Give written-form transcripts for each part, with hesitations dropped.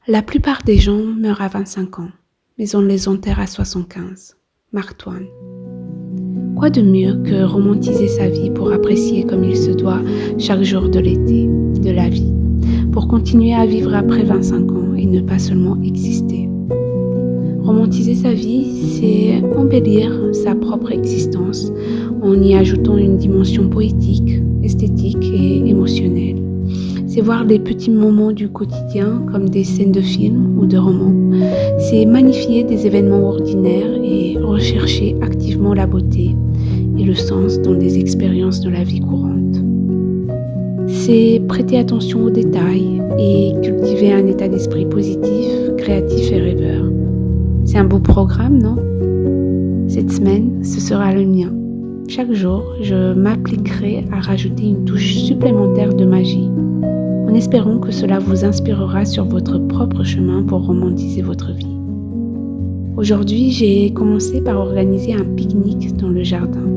La plupart des gens meurent à 25 ans, mais on les enterre à 75. Mark Twain. Quoi de mieux que romantiser sa vie pour apprécier comme il se doit chaque jour de l'été, de la vie, pour continuer à vivre après 25 ans et ne pas seulement exister. Romantiser sa vie, c'est embellir sa propre existence en y ajoutant une dimension poétique, esthétique et émotionnelle. C'est voir les petits moments du quotidien comme des scènes de films ou de romans. C'est magnifier des événements ordinaires et rechercher activement la beauté et le sens dans des expériences de la vie courante. C'est prêter attention aux détails et cultiver un état d'esprit positif, créatif et rêveur. C'est un beau programme, non? Cette semaine, ce sera le mien. Chaque jour, je m'appliquerai à rajouter une touche supplémentaire de magie, en espérant que cela vous inspirera sur votre propre chemin pour romantiser votre vie. Aujourd'hui, j'ai commencé par organiser un pique-nique dans le jardin,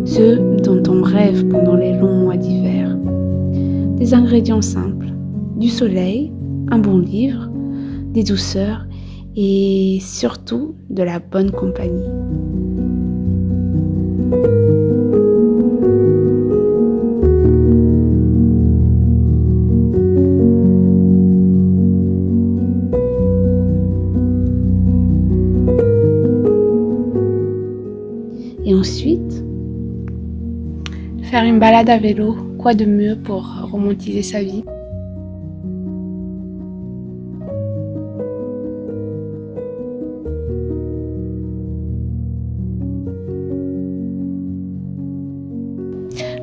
ce dont on rêve pendant les longs mois d'hiver. Des ingrédients simples, du soleil, un bon livre, des douceurs et surtout de la bonne compagnie. Et ensuite, faire une balade à vélo, quoi de mieux pour romantiser sa vie?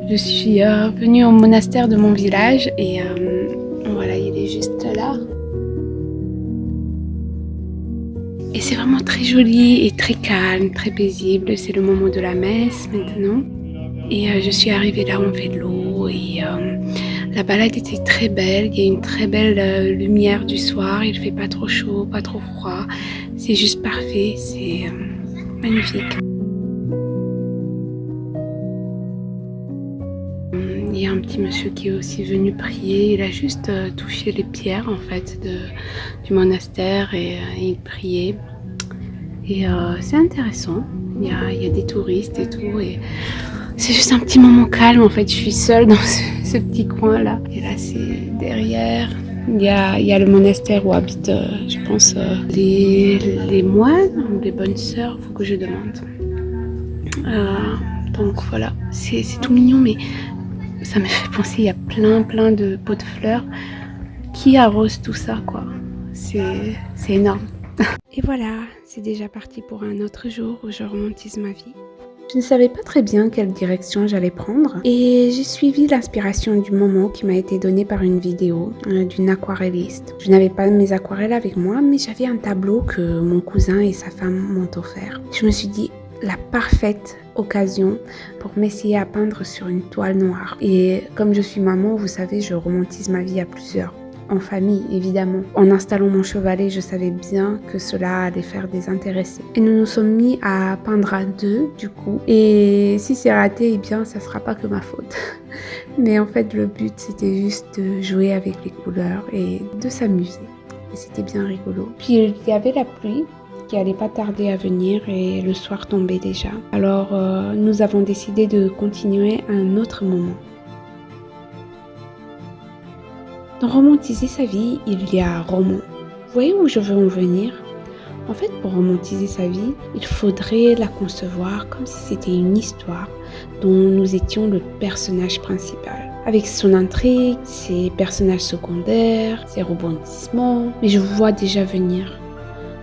Je suis venue au monastère de mon village et voilà, il est juste là. Et c'est vraiment très joli et très calme, très paisible. C'est le moment de la messe maintenant. Et je suis arrivée là en vélo et la balade était très belle. Il y a une très belle lumière du soir. Il fait pas trop chaud, pas trop froid. C'est juste parfait. C'est magnifique. Il y a un petit monsieur qui est aussi venu prier. Il a juste touché les pierres en fait du monastère et il priait. Et c'est intéressant. Il y a des touristes et tout. Et c'est juste un petit moment calme en fait. Je suis seule dans ce petit coin là. Et là c'est derrière. Il y a le monastère où habitent, je pense, les moines ou les bonnes sœurs. Faut que je demande. Donc voilà, c'est tout mignon, mais ça me fait penser, il y a plein de pots de fleurs qui arrosent tout ça, quoi. C'est énorme. Et voilà, c'est déjà parti pour un autre jour où je romantise ma vie. Je ne savais pas très bien quelle direction j'allais prendre et j'ai suivi l'inspiration du moment qui m'a été donnée par une vidéo d'une aquarelliste. Je n'avais pas mes aquarelles avec moi, mais j'avais un tableau que mon cousin et sa femme m'ont offert. Je me suis dit, la parfaite occasion pour m'essayer à peindre sur une toile noire. Et comme je suis maman, vous savez, je romantise ma vie à plusieurs. En famille, évidemment. En installant mon chevalet, je savais bien que cela allait faire des intéressés. Et nous nous sommes mis à peindre à deux, du coup. Et si c'est raté, eh bien, ça sera pas que ma faute. Mais en fait, le but, c'était juste de jouer avec les couleurs et de s'amuser. Et c'était bien rigolo. Puis, il y avait la pluie qui allait pas tarder à venir et le soir tombait déjà. Alors, nous avons décidé de continuer à un autre moment. Dans romantiser sa vie, il y a roman. Vous voyez où je veux en venir? En fait, pour romantiser sa vie, il faudrait la concevoir comme si c'était une histoire dont nous étions le personnage principal. Avec son intrigue, ses personnages secondaires, ses rebondissements. Mais je vous vois déjà venir.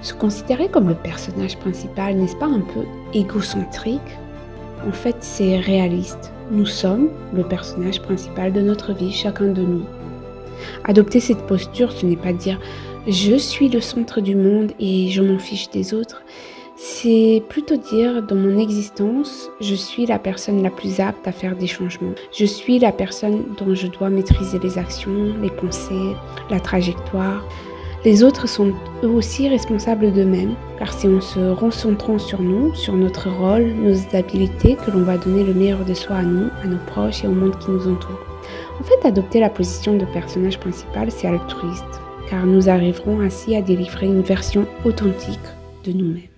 Se considérer comme le personnage principal, n'est-ce pas un peu égocentrique? En fait, c'est réaliste. Nous sommes le personnage principal de notre vie, chacun de nous. Adopter cette posture, ce n'est pas dire « je suis le centre du monde et je m'en fiche des autres ». C'est plutôt dire « dans mon existence, je suis la personne la plus apte à faire des changements. Je suis la personne dont je dois maîtriser les actions, les pensées, la trajectoire ». Les autres sont eux aussi responsables d'eux-mêmes, car c'est en se recentrant sur nous, sur notre rôle, nos habilités, que l'on va donner le meilleur de soi à nous, à nos proches et au monde qui nous entoure. En fait, adopter la position de personnage principal, c'est altruiste, car nous arriverons ainsi à délivrer une version authentique de nous-mêmes.